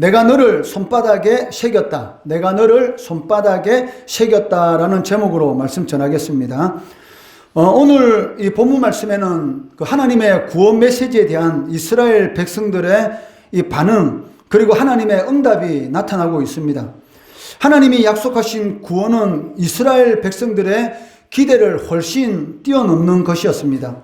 내가 너를 손바닥에 새겼다. 내가 너를 손바닥에 새겼다라는 제목으로 말씀 전하겠습니다. 오늘 이 본문 말씀에는 그 하나님의 구원 메시지에 대한 이스라엘 백성들의 이 반응, 그리고 하나님의 응답이 나타나고 있습니다. 하나님이 약속하신 구원은 이스라엘 백성들의 기대를 훨씬 뛰어넘는 것이었습니다.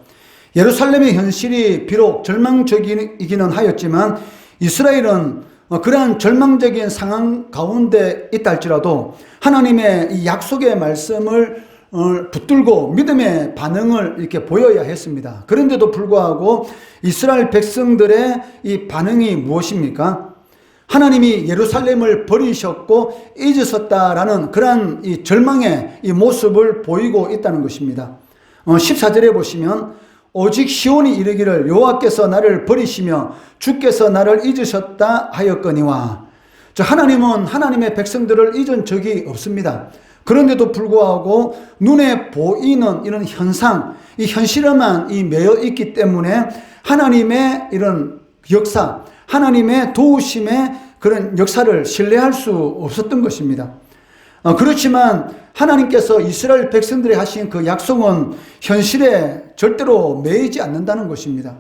예루살렘의 현실이 비록 절망적이기는 하였지만 이스라엘은 그러한 절망적인 상황 가운데 있다 할지라도 하나님의 이 약속의 말씀을 붙들고 믿음의 반응을 이렇게 보여야 했습니다. 그런데도 불구하고 이스라엘 백성들의 이 반응이 무엇입니까? 하나님이 예루살렘을 버리셨고 잊으셨다라는 그러한 이 절망의 이 모습을 보이고 있다는 것입니다. 14절에 보시면 오직 시온이 이르기를 여호와께서 나를 버리시며 주께서 나를 잊으셨다 하였거니와. 하나님은 하나님의 백성들을 잊은 적이 없습니다. 그런데도 불구하고 눈에 보이는 이런 현상, 이 현실에만 매여 있기 때문에 하나님의 이런 역사, 하나님의 도우심의 그런 역사를 신뢰할 수 없었던 것입니다. 그렇지만 하나님께서 이스라엘 백성들이 하신 그 약속은 현실에 절대로 매이지 않는다는 것입니다.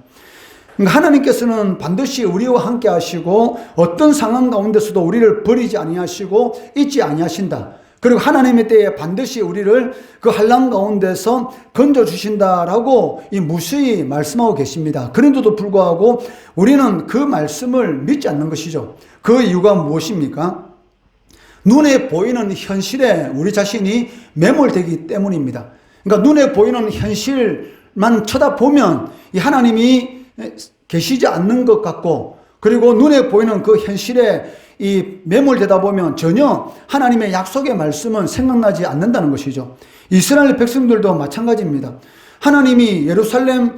그러니까 하나님께서는 반드시 우리와 함께 하시고 어떤 상황 가운데서도 우리를 버리지 아니하시고 잊지 아니하신다. 그리고 하나님의 때에 반드시 우리를 그 환난 가운데서 건져주신다라고 무수히 말씀하고 계십니다. 그런데도 불구하고 우리는 그 말씀을 믿지 않는 것이죠. 그 이유가 무엇입니까? 눈에 보이는 현실에 우리 자신이 매몰되기 때문입니다. 그러니까 눈에 보이는 현실만 쳐다보면 이 하나님이 계시지 않는 것 같고, 그리고 눈에 보이는 그 현실에 이 매몰되다 보면 전혀 하나님의 약속의 말씀은 생각나지 않는다는 것이죠. 이스라엘 백성들도 마찬가지입니다. 하나님이 예루살렘의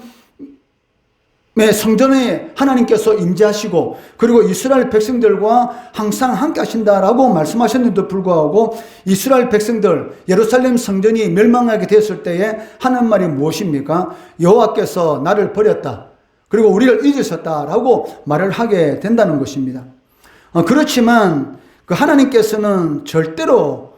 성전에 하나님께서 임재하시고 그리고 이스라엘 백성들과 항상 함께 하신다라고 말씀하셨는데도 불구하고 이스라엘 백성들, 예루살렘 성전이 멸망하게 되었을 때에 하는 말이 무엇입니까? 여호와께서 나를 버렸다. 그리고 우리를 잊으셨다라고 말을 하게 된다는 것입니다. 그렇지만 그 하나님께서는 절대로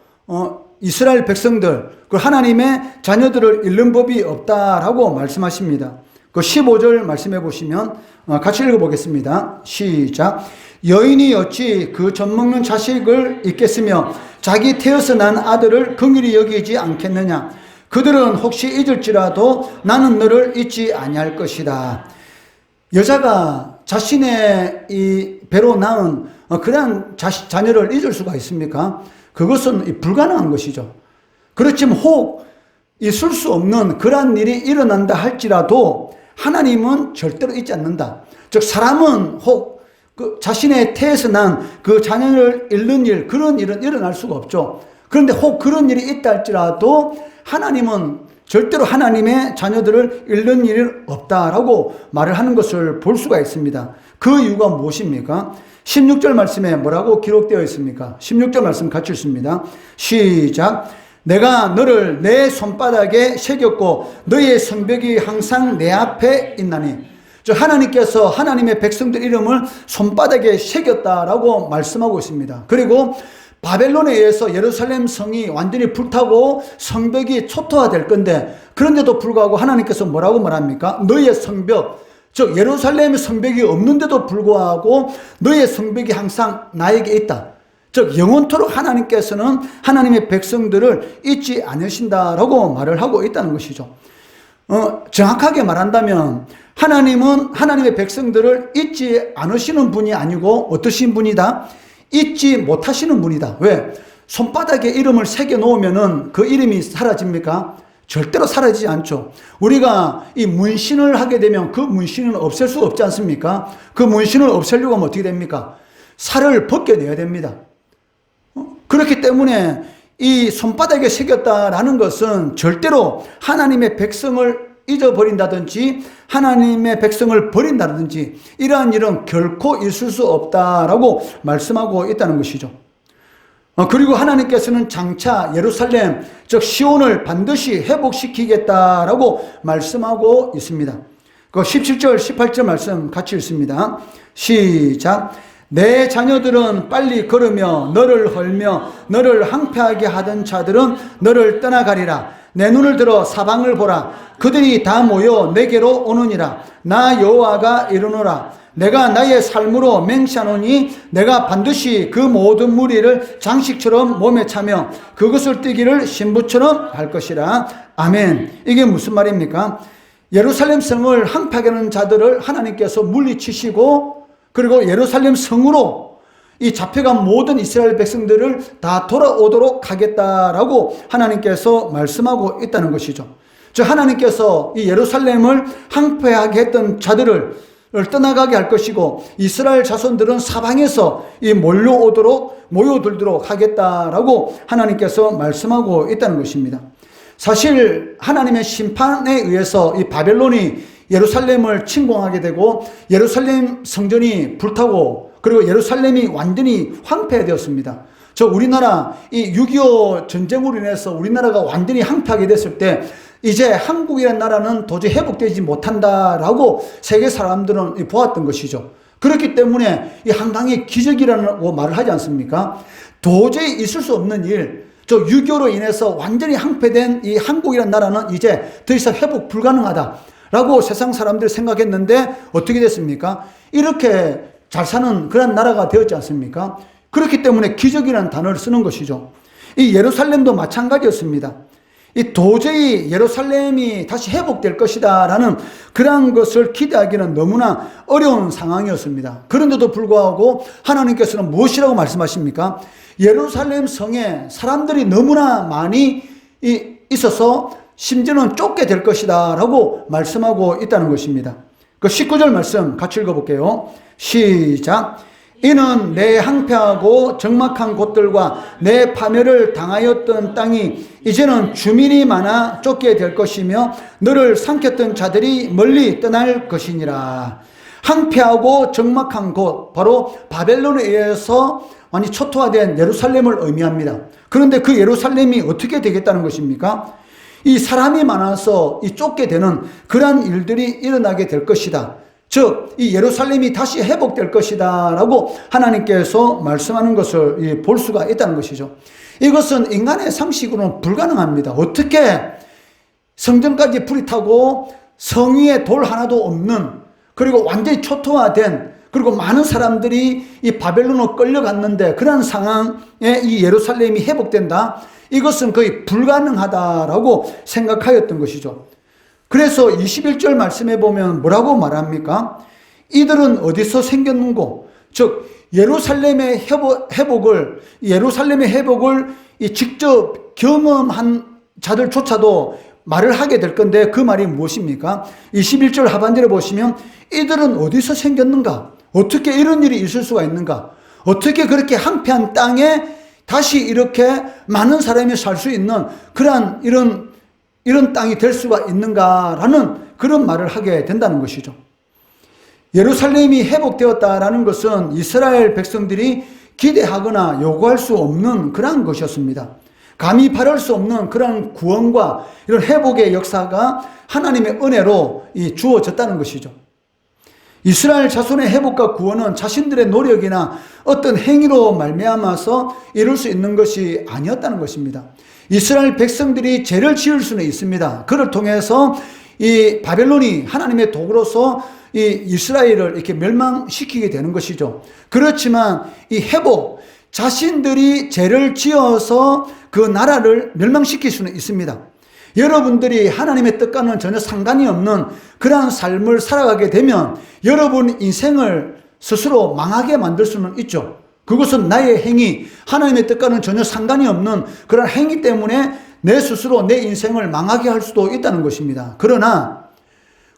이스라엘 백성들, 그 하나님의 자녀들을 잃는 법이 없다라고 말씀하십니다. 그 15절 말씀해 보시면 같이 읽어보겠습니다. 시작. 여인이 어찌 그 젖먹는 자식을 잊겠으며 자기 태어서 난 아들을 긍휼히 여기지 않겠느냐. 그들은 혹시 잊을지라도 나는 너를 잊지 아니할 것이다. 여자가 자신의 이 배로 낳은 그런 자녀를 잊을 수가 있습니까? 그것은 불가능한 것이죠. 그렇지만 혹 있을 수 없는 그러한 일이 일어난다 할지라도 하나님은 절대로 잊지 않는다. 즉 사람은 혹 그 자신의 태에서 난 그 자녀를 잃는 일, 그런 일은 일어날 수가 없죠. 그런데 혹 그런 일이 있다 할지라도 하나님은 절대로 하나님의 자녀들을 잃는 일이 없다라고 말을 하는 것을 볼 수가 있습니다. 그 이유가 무엇입니까? 16절 말씀에 뭐라고 기록되어 있습니까? 16절 말씀 같이 읽습니다. 시작. 내가 너를 내 손바닥에 새겼고 너의 성벽이 항상 내 앞에 있나니. 하나님께서 하나님의 백성들 이름을 손바닥에 새겼다라고 말씀하고 있습니다. 그리고 바벨론에 의해서 예루살렘 성이 완전히 불타고 성벽이 초토화될 건데, 그런데도 불구하고 하나님께서 뭐라고 말합니까? 너의 성벽, 즉 예루살렘의 성벽이 없는데도 불구하고 너의 성벽이 항상 나에게 있다. 즉 영원토록 하나님께서는 하나님의 백성들을 잊지 않으신다라고 말을 하고 있다는 것이죠. 정확하게 말한다면 하나님은 하나님의 백성들을 잊지 않으시는 분이 아니고 어떠신 분이다? 잊지 못하시는 분이다. 왜? 손바닥에 이름을 새겨 놓으면은 그 이름이 사라집니까? 절대로 사라지지 않죠. 우리가 이 문신을 하게 되면 그 문신은 없앨 수 없지 않습니까? 그 문신을 없애려고 하면 어떻게 됩니까? 살을 벗겨내야 됩니다. 그렇기 때문에 이 손바닥에 새겼다라는 것은 절대로 하나님의 백성을 잊어버린다든지 하나님의 백성을 버린다든지 이러한 일은 결코 있을 수 없다라고 말씀하고 있다는 것이죠. 그리고 하나님께서는 장차 예루살렘, 즉 시온을 반드시 회복시키겠다라고 말씀하고 있습니다. 그 17절, 18절 말씀 같이 읽습니다. 시작. 내 자녀들은 빨리 걸으며 너를 헐며 너를 항폐하게 하던 자들은 너를 떠나가리라. 내 눈을 들어 사방을 보라. 그들이 다 모여 내게로 오느니라. 나 여호와가 이르노라. 내가 나의 삶으로 맹세하노니 내가 반드시 그 모든 무리를 장식처럼 몸에 차며 그것을 띠기를 신부처럼 할 것이라. 아멘. 이게 무슨 말입니까? 예루살렘 성을 항폐하게 하는 자들을 하나님께서 물리치시고, 그리고 예루살렘 성으로 이 잡혀간 모든 이스라엘 백성들을 다 돌아오도록 하겠다라고 하나님께서 말씀하고 있다는 것이죠. 즉 하나님께서 이 예루살렘을 항폐하게 했던 자들을 떠나가게 할 것이고, 이스라엘 자손들은 사방에서 이 모여들도록 하겠다라고 하나님께서 말씀하고 있다는 것입니다. 사실 하나님의 심판에 의해서 이 바벨론이 예루살렘을 침공하게 되고 예루살렘 성전이 불타고, 그리고 예루살렘이 완전히 황폐되었습니다. 우리나라 이 6.25 전쟁으로 인해서 우리나라가 완전히 황폐하게 됐을 때 이제 한국이라는 나라는 도저히 회복되지 못한다라고 세계 사람들은 보았던 것이죠. 그렇기 때문에 이 한강의 기적이라고 말을 하지 않습니까? 도저히 있을 수 없는 일, 6.25로 인해서 완전히 황폐된 이 한국이라는 나라는 이제 더 이상 회복 불가능하다라고 세상 사람들이 생각했는데 어떻게 됐습니까? 이렇게 잘 사는 그런 나라가 되었지 않습니까? 그렇기 때문에 기적이라는 단어를 쓰는 것이죠. 이 예루살렘도 마찬가지였습니다. 이 도저히 예루살렘이 다시 회복될 것이다 라는 그러한 것을 기대하기는 너무나 어려운 상황이었습니다. 그런데도 불구하고 하나님께서는 무엇이라고 말씀하십니까? 예루살렘 성에 사람들이 너무나 많이 있어서 심지어는 쫓게 될 것이다 라고 말씀하고 있다는 것입니다. 그 19절 말씀 같이 읽어볼게요. 시작. 이는 내 항폐하고 적막한 곳들과 내 파멸을 당하였던 땅이 이제는 주민이 많아 쫓게 될 것이며 너를 삼켰던 자들이 멀리 떠날 것이니라. 항폐하고 적막한 곳, 바로 바벨론에 의해서 많이 초토화된 예루살렘을 의미합니다. 그런데 그 예루살렘이 어떻게 되겠다는 것입니까? 이 사람이 많아서 이 쫓게 되는 그러한 일들이 일어나게 될 것이다. 즉, 이 예루살렘이 다시 회복될 것이다 라고 하나님께서 말씀하는 것을 볼 수가 있다는 것이죠. 이것은 인간의 상식으로는 불가능합니다. 어떻게 성전까지 불이 타고 성 위에 돌 하나도 없는, 그리고 완전히 초토화된, 그리고 많은 사람들이 이 바벨론으로 끌려갔는데 그런 상황에 이 예루살렘이 회복된다? 이것은 거의 불가능하다라고 생각하였던 것이죠. 그래서 21절 말씀해 보면 뭐라고 말합니까? 이들은 어디서 생겼는고? 즉 예루살렘의 회복을 직접 경험한 자들조차도 말을 하게 될 건데 그 말이 무엇입니까? 21절 하반절에 보시면 이들은 어디서 생겼는가? 어떻게 이런 일이 있을 수가 있는가? 어떻게 그렇게 황폐한 땅에 다시 이렇게 많은 사람이 살 수 있는 그러한 이런 땅이 될 수가 있는가라는 그런 말을 하게 된다는 것이죠. 예루살렘이 회복되었다라는 것은 이스라엘 백성들이 기대하거나 요구할 수 없는 그러한 것이었습니다. 감히 바랄 수 없는 그러한 구원과 이런 회복의 역사가 하나님의 은혜로 주어졌다는 것이죠. 이스라엘 자손의 회복과 구원은 자신들의 노력이나 어떤 행위로 말미암아서 이룰 수 있는 것이 아니었다는 것입니다. 이스라엘 백성들이 죄를 지을 수는 있습니다. 그를 통해서 이 바벨론이 하나님의 도구로서 이 이스라엘을 이렇게 멸망시키게 되는 것이죠. 그렇지만 이 회복, 자신들이 죄를 지어서 그 나라를 멸망시킬 수는 있습니다. 여러분들이 하나님의 뜻과는 전혀 상관이 없는 그러한 삶을 살아가게 되면 여러분 인생을 스스로 망하게 만들 수는 있죠. 그것은 나의 행위, 하나님의 뜻과는 전혀 상관이 없는 그런 행위 때문에 내 스스로 내 인생을 망하게 할 수도 있다는 것입니다. 그러나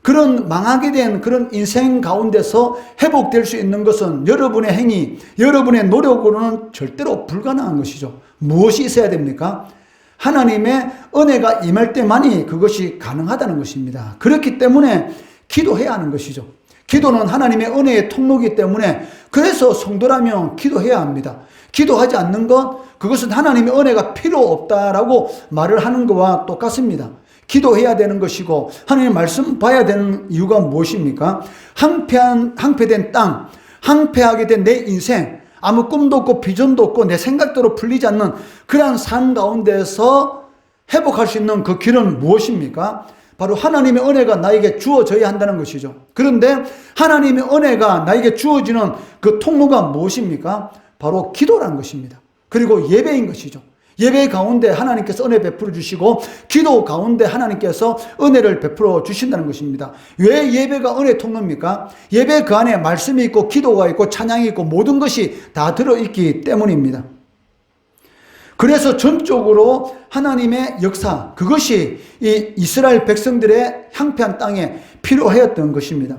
그런 망하게 된 그런 인생 가운데서 회복될 수 있는 것은 여러분의 행위, 여러분의 노력으로는 절대로 불가능한 것이죠. 무엇이 있어야 됩니까? 하나님의 은혜가 임할 때만이 그것이 가능하다는 것입니다. 그렇기 때문에 기도해야 하는 것이죠. 기도는 하나님의 은혜의 통로이기 때문에 그래서 성도라면 기도해야 합니다. 기도하지 않는 것, 그것은 하나님의 은혜가 필요 없다라고 말을 하는 것과 똑같습니다. 기도해야 되는 것이고 하나님의 말씀 봐야 되는 이유가 무엇입니까? 항폐된 땅, 황폐하게 된 내 인생, 아무 꿈도 없고 비전도 없고 내 생각대로 풀리지 않는 그러한 삶 가운데서 회복할 수 있는 그 길은 무엇입니까? 바로 하나님의 은혜가 나에게 주어져야 한다는 것이죠. 그런데 하나님의 은혜가 나에게 주어지는 그 통로가 무엇입니까? 바로 기도라는 것입니다. 그리고 예배인 것이죠. 예배 가운데 하나님께서 은혜 베풀어 주시고 기도 가운데 하나님께서 은혜를 베풀어 주신다는 것입니다. 왜 예배가 은혜 통로입니까? 예배 그 안에 말씀이 있고 기도가 있고 찬양이 있고 모든 것이 다 들어있기 때문입니다. 그래서 전적으로 하나님의 역사, 그것이 이 이스라엘 백성들의 황폐한 땅에 필요하였던 것입니다.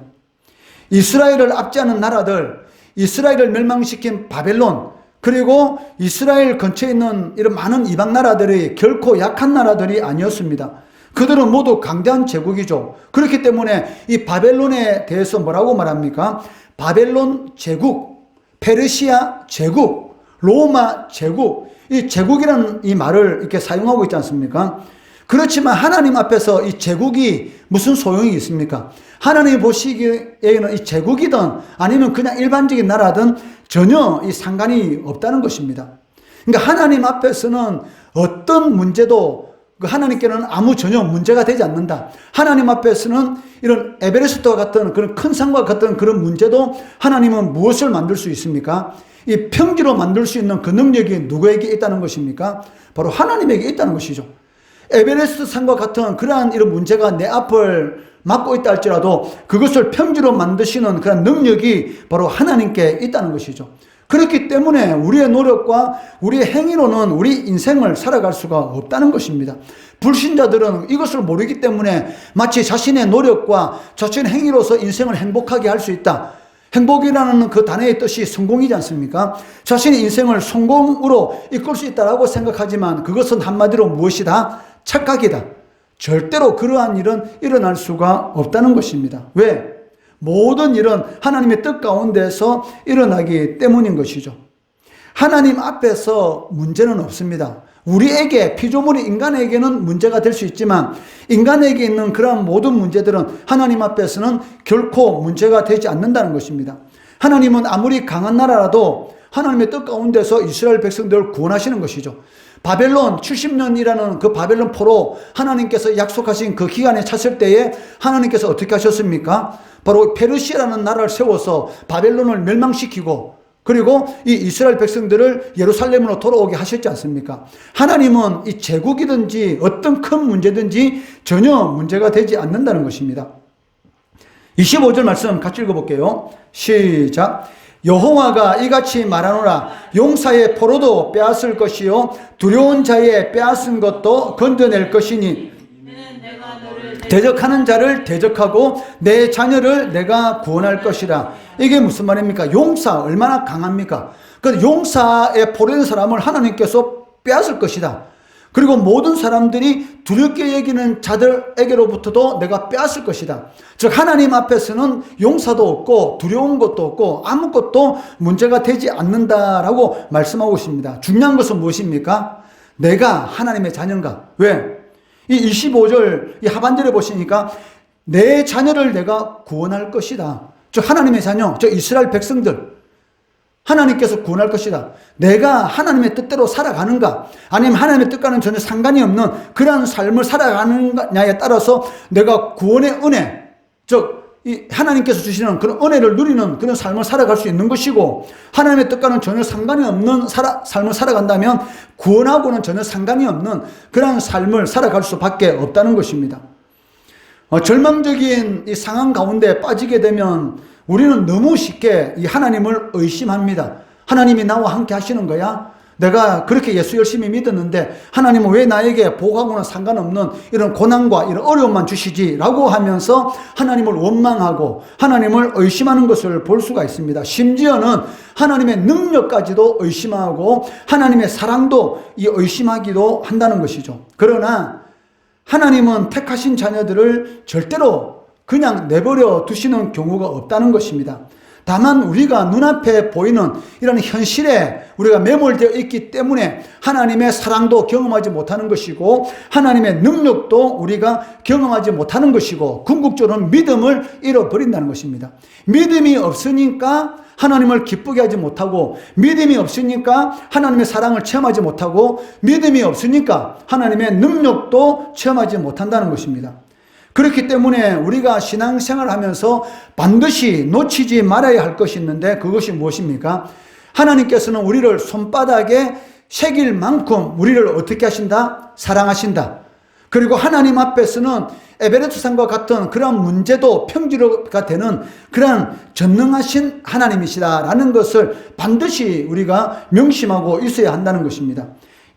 이스라엘을 압제하는 나라들, 이스라엘을 멸망시킨 바벨론, 그리고 이스라엘 근처에 있는 이런 많은 이방 나라들이 결코 약한 나라들이 아니었습니다. 그들은 모두 강대한 제국이죠. 그렇기 때문에 이 바벨론에 대해서 뭐라고 말합니까? 바벨론 제국, 페르시아 제국, 로마 제국, 이 제국이라는 이 말을 이렇게 사용하고 있지 않습니까? 그렇지만 하나님 앞에서 이 제국이 무슨 소용이 있습니까? 하나님이 보시기에는 이 제국이든 아니면 그냥 일반적인 나라든 전혀 이 상관이 없다는 것입니다. 그러니까 하나님 앞에서는 어떤 문제도 하나님께는 아무 전혀 문제가 되지 않는다. 하나님 앞에서는 이런 에베레스트와 같은 그런 큰 산과 같은 그런 문제도 하나님은 무엇을 만들 수 있습니까? 이 평지로 만들 수 있는 그 능력이 누구에게 있다는 것입니까? 바로 하나님에게 있다는 것이죠. 에베레스트 산과 같은 그러한 이런 문제가 내 앞을 막고 있다 할지라도 그것을 평지로 만드시는 그런 능력이 바로 하나님께 있다는 것이죠. 그렇기 때문에 우리의 노력과 우리의 행위로는 우리 인생을 살아갈 수가 없다는 것입니다. 불신자들은 이것을 모르기 때문에 마치 자신의 노력과 자신의 행위로서 인생을 행복하게 할 수 있다. 행복이라는 그 단어의 뜻이 성공이지 않습니까? 자신의 인생을 성공으로 이끌 수 있다고 생각하지만 그것은 한마디로 무엇이다? 착각이다. 절대로 그러한 일은 일어날 수가 없다는 것입니다. 왜? 모든 일은 하나님의 뜻 가운데서 일어나기 때문인 것이죠. 하나님 앞에서 문제는 없습니다. 우리에게, 피조물인 인간에게는 문제가 될 수 있지만 인간에게 있는 그러한 모든 문제들은 하나님 앞에서는 결코 문제가 되지 않는다는 것입니다. 하나님은 아무리 강한 나라라도 하나님의 뜻 가운데서 이스라엘 백성들을 구원하시는 것이죠. 바벨론 70년이라는 그 바벨론 포로 하나님께서 약속하신 그 기간에 찼을 때에 하나님께서 어떻게 하셨습니까? 바로 페르시아라는 나라를 세워서 바벨론을 멸망시키고 그리고 이 이스라엘 백성들을 예루살렘으로 돌아오게 하셨지 않습니까? 하나님은 이 제국이든지 어떤 큰 문제든지 전혀 문제가 되지 않는다는 것입니다. 25절 말씀 같이 읽어볼게요. 시작. 여호와가 이같이 말하노라. 용사의 포로도 빼앗을 것이요 두려운 자의 빼앗은 것도 건져낼 것이니 대적하는 자를 대적하고 내 자녀를 내가 구원할 것이라. 이게 무슨 말입니까? 용사 얼마나 강합니까? 그 용사의 포로된 사람을 하나님께서 빼앗을 것이다. 그리고 모든 사람들이 두렵게 여기는 자들에게로부터도 내가 빼앗을 것이다. 즉 하나님 앞에서는 용사도 없고 두려운 것도 없고 아무것도 문제가 되지 않는다라고 말씀하고 있습니다. 중요한 것은 무엇입니까? 내가 하나님의 자녀인가? 왜? 이 25절 이 하반절에 보시니까 내 자녀를 내가 구원할 것이다. 즉 하나님의 자녀, 즉 이스라엘 백성들 하나님께서 구원할 것이다. 내가 하나님의 뜻대로 살아가는가 아니면 하나님의 뜻과는 전혀 상관이 없는 그러한 삶을 살아가느냐에 따라서 내가 구원의 은혜, 즉 이 하나님께서 주시는 그런 은혜를 누리는 그런 삶을 살아갈 수 있는 것이고 하나님의 뜻과는 전혀 상관이 없는 삶을 살아간다면 구원하고는 전혀 상관이 없는 그런 삶을 살아갈 수밖에 없다는 것입니다. 절망적인 이 상황 가운데 빠지게 되면 우리는 너무 쉽게 이 하나님을 의심합니다. 하나님이 나와 함께 하시는 거야? 내가 그렇게 예수 열심히 믿었는데 하나님은 왜 나에게 복하고는 상관없는 이런 고난과 이런 어려움만 주시지? 라고 하면서 하나님을 원망하고 하나님을 의심하는 것을 볼 수가 있습니다. 심지어는 하나님의 능력까지도 의심하고 하나님의 사랑도 이 의심하기도 한다는 것이죠. 그러나 하나님은 택하신 자녀들을 절대로 그냥 내버려 두시는 경우가 없다는 것입니다. 다만 우리가 눈앞에 보이는 이런 현실에 우리가 매몰되어 있기 때문에 하나님의 사랑도 경험하지 못하는 것이고 하나님의 능력도 우리가 경험하지 못하는 것이고 궁극적으로는 믿음을 잃어버린다는 것입니다. 믿음이 없으니까 하나님을 기쁘게 하지 못하고, 믿음이 없으니까 하나님의 사랑을 체험하지 못하고, 믿음이 없으니까 하나님의 능력도 체험하지 못한다는 것입니다. 그렇기 때문에 우리가 신앙생활을 하면서 반드시 놓치지 말아야 할 것이 있는데, 그것이 무엇입니까? 하나님께서는 우리를 손바닥에 새길 만큼 우리를 어떻게 하신다? 사랑하신다. 그리고 하나님 앞에서는 에베레스트산과 같은 그러한 문제도 평지가 되는 그러한 전능하신 하나님이시다라는 것을 반드시 우리가 명심하고 있어야 한다는 것입니다.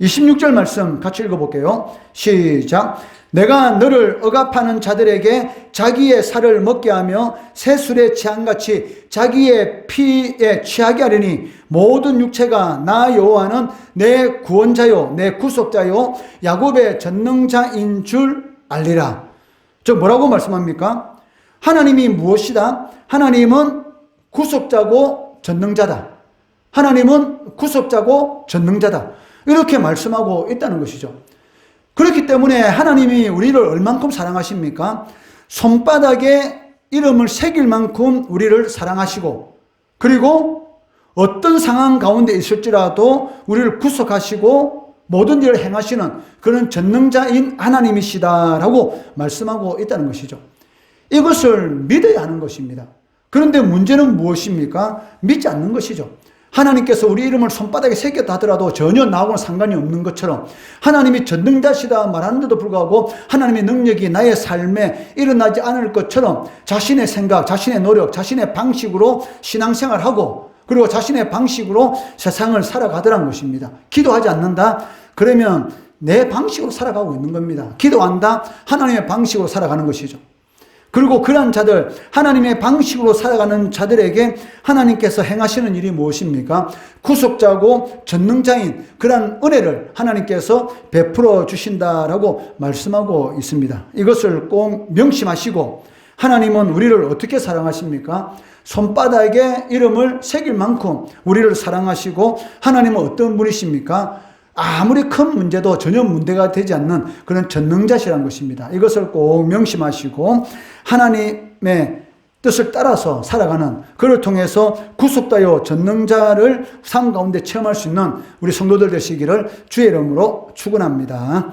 26절 말씀 같이 읽어볼게요. 시작. 내가 너를 억압하는 자들에게 자기의 살을 먹게 하며 새술의 취함같이 자기의 피에 취하게 하려니 모든 육체가 나 여호와는 내 구원자요 내 구속자요 야곱의 전능자인 줄 알리라. 즉 뭐라고 말씀합니까? 하나님이 무엇이다? 하나님은 구속자고 전능자다. 하나님은 구속자고 전능자다. 이렇게 말씀하고 있다는 것이죠. 그렇기 때문에 하나님이 우리를 얼만큼 사랑하십니까? 손바닥에 이름을 새길 만큼 우리를 사랑하시고, 그리고 어떤 상황 가운데 있을지라도 우리를 구속하시고 모든 일을 행하시는 그런 전능자인 하나님이시다라고 말씀하고 있다는 것이죠. 이것을 믿어야 하는 것입니다. 그런데 문제는 무엇입니까? 믿지 않는 것이죠. 하나님께서 우리 이름을 손바닥에 새겼다 하더라도 전혀 나하고는 상관이 없는 것처럼, 하나님이 전능자시다 말하는데도 불구하고 하나님의 능력이 나의 삶에 일어나지 않을 것처럼 자신의 생각, 자신의 노력, 자신의 방식으로 신앙생활하고, 그리고 자신의 방식으로 세상을 살아가더란 것입니다. 기도하지 않는다? 그러면 내 방식으로 살아가고 있는 겁니다. 기도한다? 하나님의 방식으로 살아가는 것이죠. 그리고 그러한 자들, 하나님의 방식으로 살아가는 자들에게 하나님께서 행하시는 일이 무엇입니까? 구속자고 전능자인 그러한 은혜를 하나님께서 베풀어 주신다라고 말씀하고 있습니다. 이것을 꼭 명심하시고, 하나님은 우리를 어떻게 사랑하십니까? 손바닥에 이름을 새길 만큼 우리를 사랑하시고, 하나님은 어떤 분이십니까? 아무리 큰 문제도 전혀 문제가 되지 않는 그런 전능자시라는 것입니다. 이것을 꼭 명심하시고 하나님의 뜻을 따라서 살아가는, 그를 통해서 구속자요 전능자를 삶 가운데 체험할 수 있는 우리 성도들 되시기를 주의 이름으로 축원합니다.